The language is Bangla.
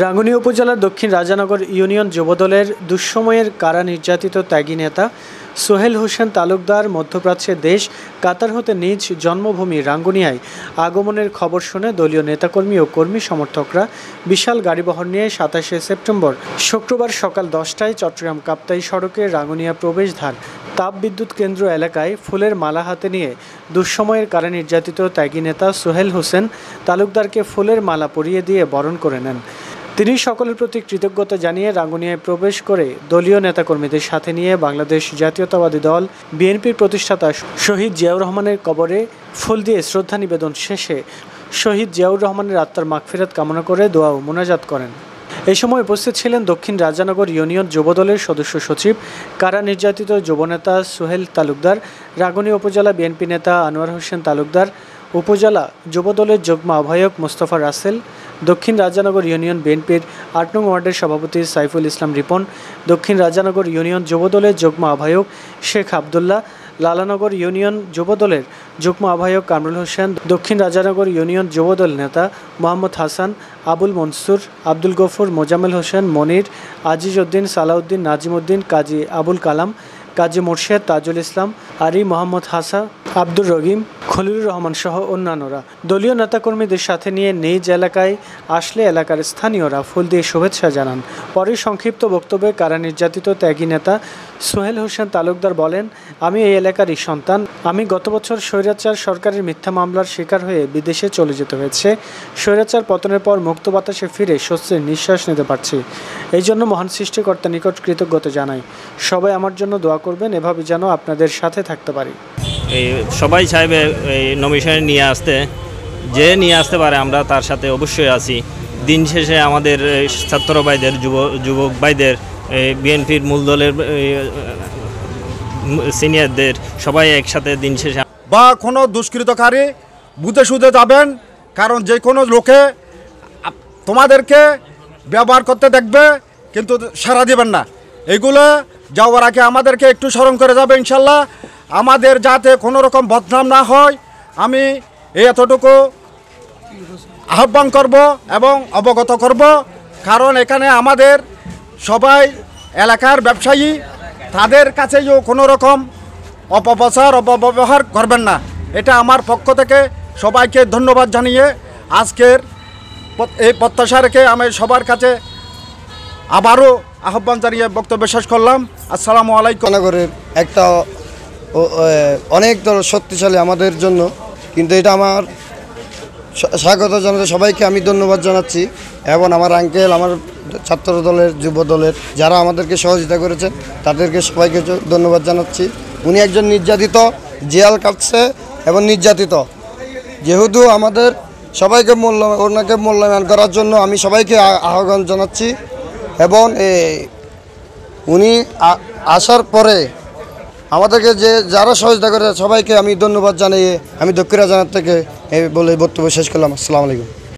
রাঙ্গুনিয়া উপজেলার দক্ষিণ রাজানগর ইউনিয়ন যুবদলের দুঃসময়ের কারা নির্যাতিত ত্যাগী নেতা সোহেল হোসেন তালুকদার মধ্যপ্রাচ্যের দেশ কাতার হতে নিজ জন্মভূমি রাঙ্গুনিয়ায় আগমনের খবর শুনে দলীয় নেতাকর্মী ও কর্মী সমর্থকরা বিশাল গাড়িবহর নিয়ে ২৭শে সেপ্টেম্বর শুক্রবার সকাল ১০টায় চট্টগ্রাম কাপ্তাই সড়কে রাঙ্গুনিয়া প্রবেশদ্বার তাপবিদ্যুৎ কেন্দ্র এলাকায় ফুলের মালা হাতে নিয়ে দুঃসময়ের কারা নির্যাতিত ত্যাগী নেতা সোহেল হোসেন তালুকদারকে ফুলের মালা পরিয়ে দিয়ে বরণ করে নেন। তিনি সকলের প্রতি কৃতজ্ঞতা জানিয়ে রাঙ্গুনিয়ায় প্রবেশ করে দলীয় নেতাকর্মীদের সাথে নিয়ে বাংলাদেশ জাতীয়তাবাদী দল বিএনপির প্রতিষ্ঠাতা শহীদ জিয়াউর রহমানের কবরে ফুল দিয়ে শ্রদ্ধা নিবেদন শেষে শহীদ জিয়াউর রহমানের আত্মার মাগফিরাত কামনা করে দোয়া ও মোনাজাত করেন। এই সময় উপস্থিত ছিলেন দক্ষিণ রাজানগর ইউনিয়ন যুবদলের সদস্য সচিব, কারা নির্যাতিত যুবনেতা সোহেল তালুকদার, রাঙ্গুনিয়া উপজেলা বিএনপি নেতা আনোয়ার হোসেন তালুকদার, উপজেলা যুবদলের যুগ্ম আহ্বায়ক মোস্তফা রাসেল, দক্ষিণ রাজানগর ইউনিয়ন বিএনপির ৮ নং ওয়ার্ডের সভাপতি সাইফুল ইসলাম রিপন, দক্ষিণ রাজানগর ইউনিয়ন যুবদলের যুগ্ম আহ্বায়ক শেখ আবদুল্লাহ, লালানগর ইউনিয়ন যুবদলের যুগ্ম আহ্বায়ক কামরুল হোসেন, দক্ষিণ রাজানগর ইউনিয়ন যুবদল নেতা মোহাম্মদ হাসান, আবুল মনসুর, আব্দুল গফুর, মোজাম্মেল হোসেন, মনির, আজিজ উদ্দিন, সালাউদ্দিন, নাজিম উদ্দিন, কাজী আবুল কালাম, কাজী মোর্শেদ, তাজুল ইসলাম, আরি, মোহাম্মদ হাসান, আব্দুর রহিম, খলিলুর রহমান সহ অন্যান্যরা দলীয় নেতাকর্মীদের সাথে নিয়ে নিজ এলাকায় আসলে এলাকার স্থানীয়রা ফুল দিয়ে শুভেচ্ছা জানান। পরে সংক্ষিপ্ত বক্তব্যে কারা নির্যাতিত ত্যাগী নেতা সোহেল হোসেন তালুকদার বলেন, আমি এই এলাকারই সন্তান। আমি গত বছর স্বৈরাচার সরকারের মিথ্যা মামলার শিকার হয়ে বিদেশে চলে যেতে হয়েছে। স্বৈরাচার পতনের পর মুক্ত বাতাসে ফিরে স্বস্তির নিঃশ্বাস নিতে পারছি। এই জন্য মহান সৃষ্টিকর্তার নিকট কৃতজ্ঞতা জানাই। সবাই আমার জন্য দোয়া করবেন, এভাবে যেন আপনাদের সাথে থাকতে পারি। এই সবাই চাইবে এই নমিনেশন নিয়ে আসতে পারে, আমরা তার সাথে অবশ্যই আছি। দিন শেষে আমাদের ছাত্র ভাইদের, যুবক ভাইদের, বিএনপির মূল দলের সিনিয়রদের সবাই একসাথে দিন শেষে বা কোনো দুষ্কৃতকারী বুঝে সুঝে যাবেন, কারণ যে কোনো লোকে তোমাদেরকে ব্যবহার করতে দেখবে কিন্তু সাড়া দিবেন না। এগুলো যাওয়ার আগে আমাদেরকে একটু স্মরণ করে যাবে ইনশাল্লাহ, আমাদের যাতে কোনো রকম বদনাম না হয়। আমি এতটুকু আহ্বান করব এবং অবগত করব, কারণ এখানে আমাদের সবাই এলাকার ব্যবসায়ী, তাদের কাছেও কোনো রকম অপব্যবহার করবেন না। এটা আমার পক্ষ থেকে সবাইকে ধন্যবাদ জানিয়ে আজকের এই প্রত্যাশা রেখে আমি সবার কাছে আবারও আহ্বান জানিয়ে বক্তব্য শেষ করলাম। আসসালামু আলাইকুম। নগরের একটা অনেক শক্তিশালী আমাদের জন্য, কিন্তু এটা আমার স্বাগত জানাতে সবাইকে আমি ধন্যবাদ জানাচ্ছি, এবং আমার আঙ্কেল, আমার ছাত্র দলের, যুব দলের যারা আমাদেরকে সহযোগিতা করেছেন তাদেরকে সবাইকে ধন্যবাদ জানাচ্ছি। উনি একজন নির্যাতিত, জেল কাটছে এবং নির্যাতিত, যেহেতু আমাদের সবাইকে ওনাকে মূল্যায়ন করার জন্য আমি সবাইকে আহ্বান জানাচ্ছি। এবং উনি আসার পরে আমাদেরকে যারা সহযোগিতা করে সবাইকে আমি ধন্যবাদ জানিয়ে আমি দক্ষিণ রাজানগর থেকে বলে বক্তব্য শেষ করলাম। আসসালামু আলাইকুম।